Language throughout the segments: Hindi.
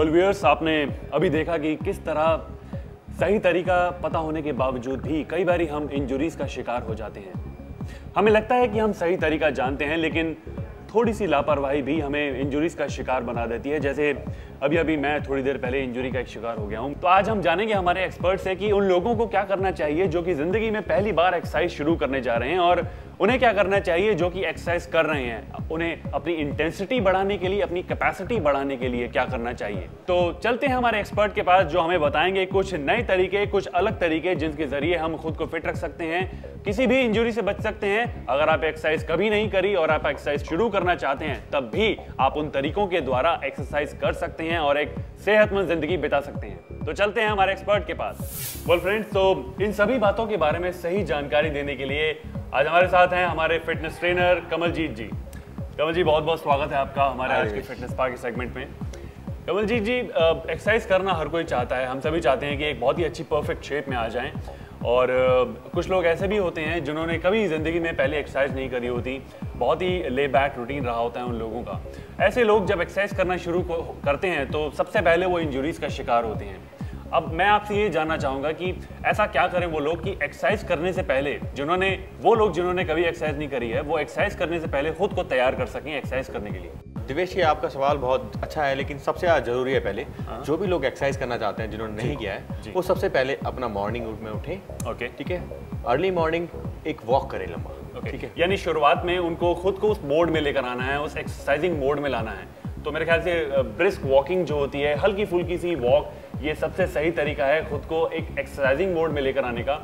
व्यूअर्स, आपने अभी देखा कि किस तरह सही तरीका पता होने के बावजूद भी कई बार हम इंजरीज का शिकार हो जाते हैं। हमें लगता है कि हम सही तरीका जानते हैं, लेकिन थोड़ी सी लापरवाही भी हमें इंजरीज का शिकार बना देती है। जैसे अभी मैं थोड़ी देर पहले इंजरी का एक शिकार हो गया हूं। तो आज हम जानेंगे हमारे एक्सपर्ट से कि उन लोगों को क्या करना चाहिए जो कि जिंदगी में पहली बार एक्सरसाइज शुरू करने जा रहे हैं, और उन्हें क्या करना चाहिए जो कि एक्सरसाइज कर रहे हैं। उन्हें अपनी इंटेंसिटी बढ़ाने के लिए, अपनी कैपेसिटी बढ़ाने के लिए क्या करना चाहिए। तो चलते हैं हमारे एक्सपर्ट के पास, जो हमें बताएंगे कुछ नए तरीके, कुछ अलग तरीके जिनके जरिए हम खुद को फिट रख सकते हैं, किसी भी इंजरी से बच सकते हैं। अगर आप एक्सरसाइज कभी नहीं करी और आप एक्सरसाइज शुरू करना चाहते हैं, तब भी आप उन तरीकों के द्वारा एक्सरसाइज कर सकते हैं और एक सेहतमंद जिंदगी बिता सकते हैं। तो चलते हैं हमारे एक्सपर्ट के पास। वेल फ्रेंड्स, तो इन सभी बातों के बारे में सही जानकारी देने के लिए आज हमारे साथ हैं हमारे फिटनेस ट्रेनर कमलजीत जी। कमल जी, बहुत बहुत स्वागत है आपका हमारे आज के फिटनेस पार्क सेगमेंट में। कमलजीत जी, एक्सरसाइज करना हर कोई चाहता है, हम सभी चाहते हैं कि एक बहुत ही अच्छी परफेक्ट शेप में आ जाएं, और कुछ लोग ऐसे भी होते हैं जिन्होंने कभी ज़िंदगी में पहले एक्सरसाइज नहीं करी होती, बहुत ही ले बैक रूटीन रहा होता है उन लोगों का। ऐसे लोग जब एक्सरसाइज करना शुरू करते हैं तो सबसे पहले वो इंजरीज का शिकार होते हैं। अब मैं आपसे ये जानना चाहूँगा कि ऐसा क्या करें वो लोग कि एक्सरसाइज करने से पहले, जिन्होंने कभी एक्सरसाइज नहीं करी है, वो एक्सरसाइज करने से पहले खुद को तैयार कर सकें एक्सरसाइज करने के लिए। दिवेश, ये आपका सवाल बहुत अच्छा है, लेकिन सबसे ज़्यादा जरूरी है पहले जो भी लोग एक्सरसाइज करना चाहते हैं, जिन्होंने नहीं किया है, वो सबसे पहले अपना मॉर्निंग में उठें। ओके, ठीक है, अर्ली मॉर्निंग एक वॉक करें लंबा। ठीक है, यानी शुरुआत में उनको खुद को उस मोड में लेकर आना है, उस एक्सरसाइजिंग मोड में लाना है। तो मेरे ख्याल से ब्रिस्क वॉकिंग जो होती है, हल्की फुल्की सी वॉक, ये सबसे सही तरीका है खुद को एक एक्सरसाइजिंग मोड में लेकर आने का।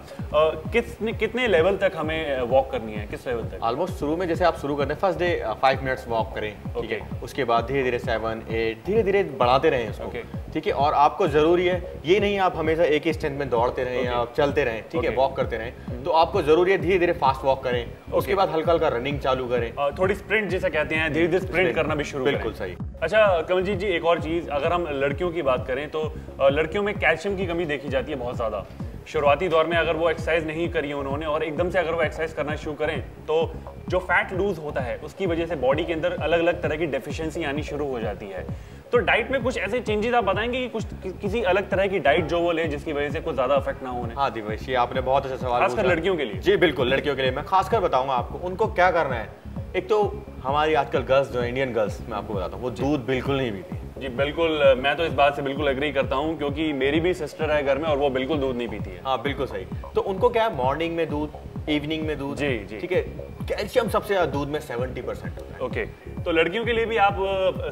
कितने लेवल तक हमें वॉक करनी है, किस लेवल तक? ऑलमोस्ट शुरू में जैसे आप शुरू करते हैं, फर्स्ट डे 5 मिनट्स वॉक करें। ठीक है, उसके बाद धीरे धीरे 7, 8 धीरे धीरे बढ़ाते रहें उसको। ठीक है, और आपको जरूरी है, ये नहीं आप हमेशा एक ही स्ट्रेंथ में दौड़ते रहें या चलते रहें। ठीक है, वॉक करते रहें। तो आपको जरूरी है धीरे धीरे फास्ट वॉक करें, उसके बाद हल्का हल्का रनिंग चालू करें, थोड़ी स्प्रिंट जिसे कहते हैं, धीरे धीरे स्प्रिंट करना भी शुरू करें। बिल्कुल सही। अच्छा कमलजीत जी, एक और चीज़, अगर हम लड़कियों की बात करें तो लड़कियों में कैल्शियम की कमी देखी जाती है बहुत ज़्यादा। शुरुआती दौर में अगर वो एक्सरसाइज नहीं करी है उन्होंने, और एकदम से अगर वो एक्सरसाइज करना शुरू करें, तो जो फैट लूज होता है उसकी वजह से बॉडी के अंदर अलग अलग तरह की डेफिशिएंसी आनी शुरू हो जाती है। तो डाइट में कुछ ऐसे चेंजेस आप बताएंगे कि किसी अलग तरह की डाइट जो वो ले, जिसकी वजह से कुछ ज्यादा इफेक्ट ना होने? हाँ दिवेश, ये आपने बहुत अच्छा सवाल पूछा, खासकर लड़कियों के लिए। जी बिल्कुल, लड़कियों के लिए मैं खासकर बताऊंगा आपको उनको क्या करना है। एक तो हमारी आजकल गर्ल्स, जो इंडियन गर्ल्स, मैं आपको बताता हूँ, वो दूध बिल्कुल नहीं पीती। जी बिल्कुल, मैं तो इस बात से बिल्कुल एग्री करता हूँ, क्योंकि मेरी भी सिस्टर है घर में और वो बिल्कुल दूध नहीं पीती है। हाँ बिल्कुल सही। तो उनको क्या है, मॉर्निंग में दूध, इवनिंग में दूध। जी जी, ठीक है। कैल्शियम सबसे ज्यादा दूध में 70% होता है। ओके, तो लड़कियों के लिए भी आप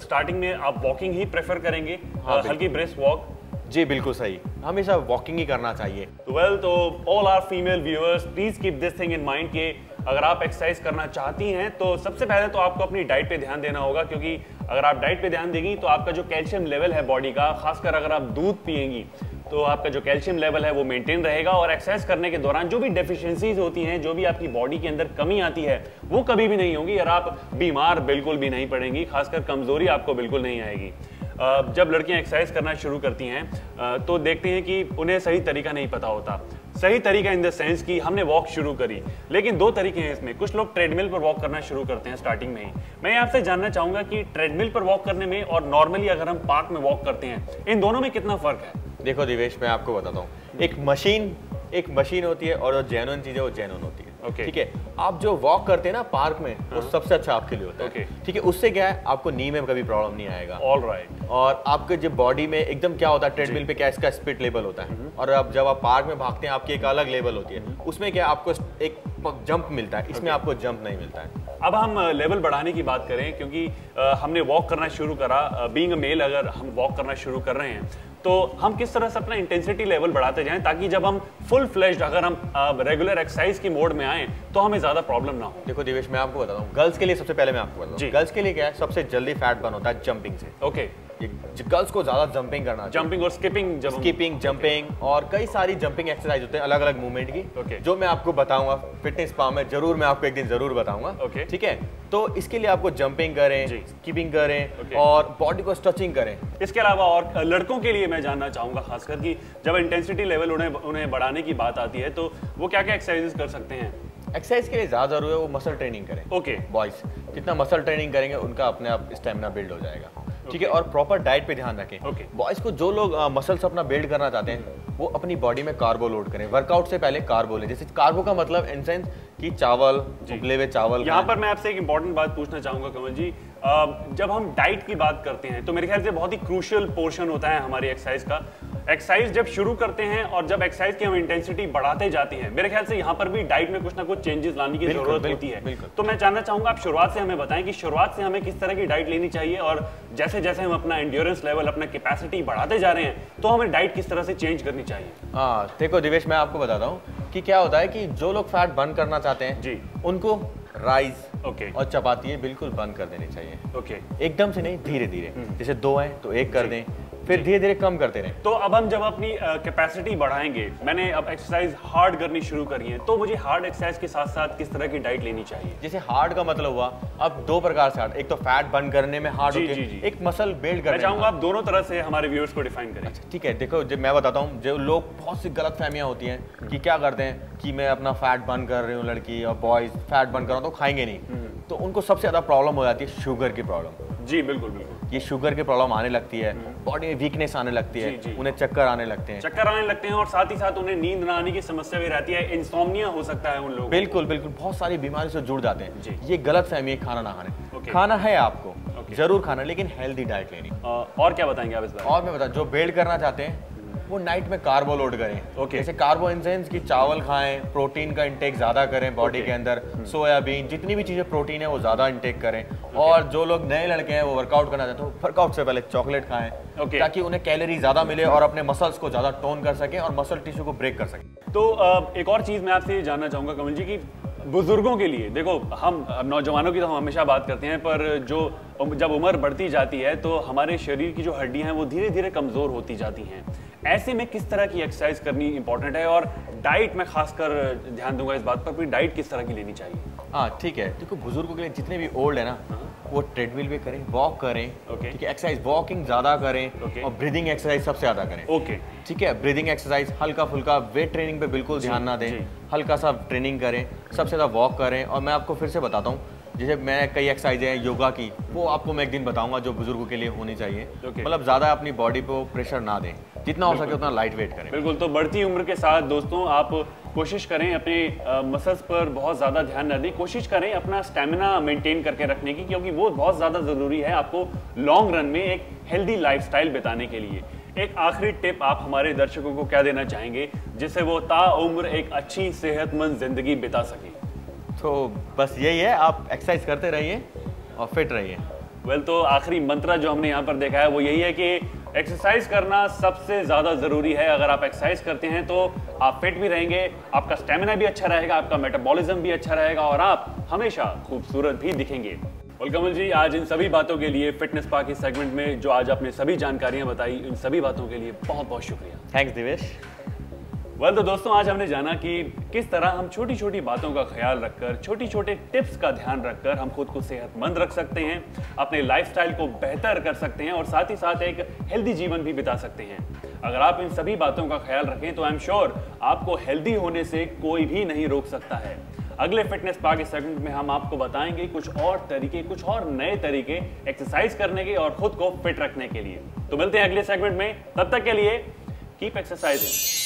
स्टार्टिंग में आप वॉकिंग ही प्रेफर करेंगे? हाँ, हल्की ब्रिस्क वॉक? जी बिल्कुल सही, हमेशा वॉकिंग ही करना चाहिए। वेल, तो all our female viewers, please keep this thing in mind कि अगर आप एक्सरसाइज करना चाहती हैं तो सबसे पहले तो आपको अपनी डाइट पे ध्यान देना होगा, क्योंकि अगर आप डाइट पे ध्यान देंगी तो आपका जो कैल्शियम लेवल है बॉडी का, खासकर अगर आप दूध पिएंगी तो आपका जो कैल्शियम लेवल है वो मेंटेन रहेगा, और एक्सरसाइज करने के दौरान जो भी डेफिशिएंसीज होती हैं, जो भी आपकी बॉडी के अंदर कमी आती है, वो कभी भी नहीं होगी, और आप बीमार बिल्कुल भी नहीं पड़ेंगी, खासकर कमजोरी आपको बिल्कुल नहीं आएगी। जब लड़कियां एक्सरसाइज करना शुरू करती हैं तो देखते हैं कि उन्हें सही तरीका नहीं पता होता। सही तरीका इन द सेंस कि हमने वॉक शुरू करी, लेकिन दो तरीके हैं इसमें। कुछ लोग ट्रेडमिल पर वॉक करना शुरू करते हैं स्टार्टिंग में ही। मैं आपसे जानना चाहूंगा कि ट्रेडमिल पर वॉक करने में और नॉर्मली अगर हम पार्क में वॉक करते हैं, इन दोनों में कितना फर्क है? देखो दिवेश, मैं आपको बताता हूँ, एक मशीन होती है और जो जेन्युइन चीज है वो जेन्युइन होती है। ठीक है, आप जो वॉक करते हैं ना पार्क में, वो सबसे अच्छा आपके लिए होता है। ठीक है, उससे क्या है, आपको नी में कभी प्रॉब्लम नहीं आएगा। ऑलराइट। और आपके जो बॉडी में एकदम क्या होता है, ट्रेडमिल पे क्या इसका स्पीड लेवल होता है, और अब जब आप पार्क में भागते हैं आपकी एक अलग लेवल होती है, उसमें क्या आपको एक जंप मिलता है, इसमें आपको जंप नहीं मिलता है। अब हम लेवल बढ़ाने की बात करें, क्योंकि हमने वॉक करना शुरू करा, बीइंग अ मेल अगर हम वॉक करना शुरू कर रहे हैं तो हम किस तरह से अपना इंटेंसिटी लेवल बढ़ाते जाएं, ताकि जब हम फुल फ्लेज्ड, अगर हम रेगुलर एक्सरसाइज की मोड में आए तो हमें ज्यादा प्रॉब्लम ना हो। देखो दिवेश, मैं आपको बताता हूँ, गर्ल्स के लिए सबसे पहले मैं आपको बताता हूँ, गर्ल्स के लिए क्या है, सबसे जल्दी फैट बर्न होता है जंपिंग से। ओके, गर्ल्स को ज्यादा जंपिंग करना, जंपिंग और स्किपिंग, जंपिंग और कई सारी जंपिंग एक्सरसाइज होते हैं अलग अलग मूवमेंट की, जो मैं आपको बताऊंगा फिटनेस पा में, जरूर मैं आपको एक दिन जरूर बताऊंगा। ठीक है, तो इसके लिए आपको जंपिंग करें, स्किपिंग करें और बॉडी को स्ट्रेचिंग करें। इसके अलावा और लड़कों के लिए मैं जानना चाहूंगा, खासकर कि जब इंटेंसिटी लेवल उन्हें बढ़ाने की बात आती है तो वो क्या क्या एक्सरसाइजेस कर सकते हैं? एक्सरसाइज के लिए ज्यादा जरूरी है वो मसल ट्रेनिंग करें। ओके, बॉयज जितना मसल ट्रेनिंग करेंगे उनका अपने आप स्टेमिना बिल्ड हो जाएगा। ठीक है, और प्रॉपर डाइट पे ध्यान रखें। बॉयज को जो लोग मसल्स अपना बिल्ड करना चाहते हैं वो अपनी बॉडी में कार्बो लोड करें। वर्कआउट से पहले कार्बो लें। जैसे कार्बो का मतलब इन सेंस कि चावल, उबले हुए चावल। यहाँ पर मैं आपसे एक इंपॉर्टेंट बात पूछना चाहूंगा कमल जी, जब हम डाइट की बात करते हैं तो मेरे ख्याल से बहुत ही क्रूशियल पोर्शन होता है हमारी एक्सरसाइज का। एक्सरसाइज जब शुरू करते हैं और जब एक्सरसाइज की हम इंटेंसिटी बढ़ाते जाते हैं, मेरे ख्याल से यहाँ पर भी डाइट में कुछ ना कुछ चेंजेस लाने की जरूरत होती है। तो मैं जानना चाहूंगा आप शुरुआत से हमें बताएं कि शुरुआत से हमें किस तरह की डाइट लेनी चाहिए, और जैसे जैसे हम अपना एंड्योरेंस लेवल, अपना कैपेसिटी बढ़ाते जा रहे हैं तो हमें डाइट किस तरह से चेंज करनी चाहिए। हाँ देखो दिवेश, मैं आपको बताता हूँ कि क्या होता है कि जो लोग फैट बर्न करना चाहते हैं जी, उनको राइस और चपाती बिल्कुल बंद कर देनी चाहिए। एकदम से नहीं, धीरे धीरे। जैसे 2 है तो 1 कर दें, फिर धीरे धीरे कम करते रहें। तो अब हम जब अपनी कैपेसिटी बढ़ाएंगे, मैंने अब एक्सरसाइज हार्ड करनी शुरू करी है, तो मुझे हार्ड एक्सरसाइज के साथ साथ किस तरह की डाइट लेनी चाहिए? जैसे हार्ड का मतलब हुआ अब 2 प्रकार से हार्ड, एक तो फैट बर्न करने में हार्ड होती है, एक मसल बिल्ड करने में। मैं चाहूंगा आप दोनों तरह से हमारे व्यूअर्स को डिफाइन करें। ठीक है, देखो जब मैं बताता हूँ, जो लोग बहुत सी गलत फहमियां होती हैं कि क्या करते हैं कि मैं अपना फैट बर्न कर रही हूँ, लड़की और बॉयज फैट बर्न कर रहा हूँ तो खाएंगे नहीं, तो उनको सबसे ज्यादा प्रॉब्लम हो जाती है शुगर की प्रॉब्लम। जी बिल्कुल बिल्कुल, ये शुगर की प्रॉब्लम आने लगती है, बॉडी में वीकनेस आने लगती है, उन्हें चक्कर आने लगते हैं, और साथ ही साथ उन्हें नींद ना आने की समस्या भी रहती है, इंसोम्निया हो सकता है उन लोगों को। बिल्कुल बिल्कुल, बहुत सारी बीमारी से जुड़ जाते हैं। ये गलत फहमी है खाना ना खाने। खाना है आपको जरूर खाना, लेकिन हेल्दी डाइट लेनी। और क्या बताएंगे आप इस बारे में? और मैं बता, जो बिल्ड करना चाहते हैं वो नाइट में कार्बो लोड करें। जैसे कार्बो इन सेंस कि चावल खाएं, प्रोटीन का इंटेक ज्यादा करें बॉडी के अंदर, सोयाबीन, जितनी भी चीजें प्रोटीन है वो ज्यादा इंटेक करें। और जो लोग नए लड़के हैं वो वर्कआउट करना चाहते हैं तो वर्कआउट से पहले चॉकलेट खाएं, ताकि उन्हें कैलोरी ज्यादा मिले और अपने मसल्स को ज्यादा टोन कर सकें और मसल टिश्यू को ब्रेक कर सकें। तो एक और चीज मैं आपसे जानना चाहूंगा कमल जी की बुजुर्गों के लिए, देखो हम नौजवानों की तो हम हमेशा बात करते हैं, पर जब उम्र बढ़ती जाती है तो हमारे शरीर की जो हड्डियां हैं वो धीरे धीरे कमजोर होती जाती हैं। ऐसे में किस तरह की एक्सरसाइज करनी इंपॉर्टेंट है, और डाइट में खासकर ध्यान दूंगा इस बात पर, फिर डाइट किस तरह की लेनी चाहिए? हाँ ठीक है, देखो बुजुर्गों के लिए जितने भी ओल्ड है ना, वो ट्रेडमिल पे करें, वॉक करें, ठीक है, एक्सरसाइज वॉकिंग ज्यादा करें, और ब्रीदिंग एक्सरसाइज सबसे ज्यादा करें। ठीक है, ब्रीदिंग एक्सरसाइज, हल्का फुल्का, वेट ट्रेनिंग पे बिल्कुल ध्यान ना दें, हल्का सा ट्रेनिंग करें, सबसे ज्यादा वॉक करें। और मैं आपको फिर से बताता हूँ, जैसे मैं कई एक्सरसाइजें हैं योगा की, वो आपको मैं एक दिन बताऊंगा जो बुजुर्गों के लिए होनी चाहिए। मतलब ज्यादा अपनी बॉडी पे प्रेशर ना दें, जितना हो सके उतना लाइट वेट करें। बिल्कुल, तो बढ़ती उम्र के साथ दोस्तों आप कोशिश करें अपने मसल्स पर बहुत ज़्यादा ध्यान न दें, कोशिश करें अपना स्टैमिना मेंटेन करके रखने की, क्योंकि वो बहुत ज़्यादा ज़रूरी है आपको लॉन्ग रन में एक हेल्दी लाइफस्टाइल बिताने के लिए। एक आखिरी टिप आप हमारे दर्शकों को क्या देना चाहेंगे जिससे वो ताउम्र एक अच्छी सेहतमंद जिंदगी बिता सकें? तो बस यही है, आप एक्सरसाइज करते रहिए और फिट रहिए। वेल, तो आखिरी मंत्र जो हमने यहाँ पर देखा है वो यही है कि एक्सरसाइज करना सबसे ज़्यादा ज़रूरी है। अगर आप एक्सरसाइज करते हैं तो आप फिट भी रहेंगे, आपका स्टेमिना भी अच्छा रहेगा, आपका मेटाबॉलिज्म भी अच्छा रहेगा और आप हमेशा खूबसूरत भी दिखेंगे। और कमल जी, आज इन सभी बातों के लिए, फिटनेस पार्क इस सेगमेंट में जो आज आपने सभी जानकारियाँ बताई, इन सभी बातों के लिए बहुत बहुत शुक्रिया। थैंक्स दिवेश। तो दोस्तों, आज हमने जाना कि किस तरह हम छोटी छोटी बातों का ख्याल रखकर, छोटी छोटे टिप्स का ध्यान रखकर हम खुद को सेहतमंद रख सकते हैं, अपने लाइफस्टाइल को बेहतर कर सकते हैं और साथ ही साथ एक हेल्दी जीवन भी बिता सकते हैं। अगर आप इन सभी बातों का ख्याल रखें तो आई एम श्योर आपको हेल्दी होने से कोई भी नहीं रोक सकता है। अगले फिटनेस पार्क इस सेगमेंट में हम आपको बताएंगे कुछ और तरीके, कुछ और नए तरीके एक्सरसाइज करने के और खुद को फिट रखने के लिए। तो मिलते हैं अगले सेगमेंट में, तब तक के लिए कीप एक्सरसाइजिंग।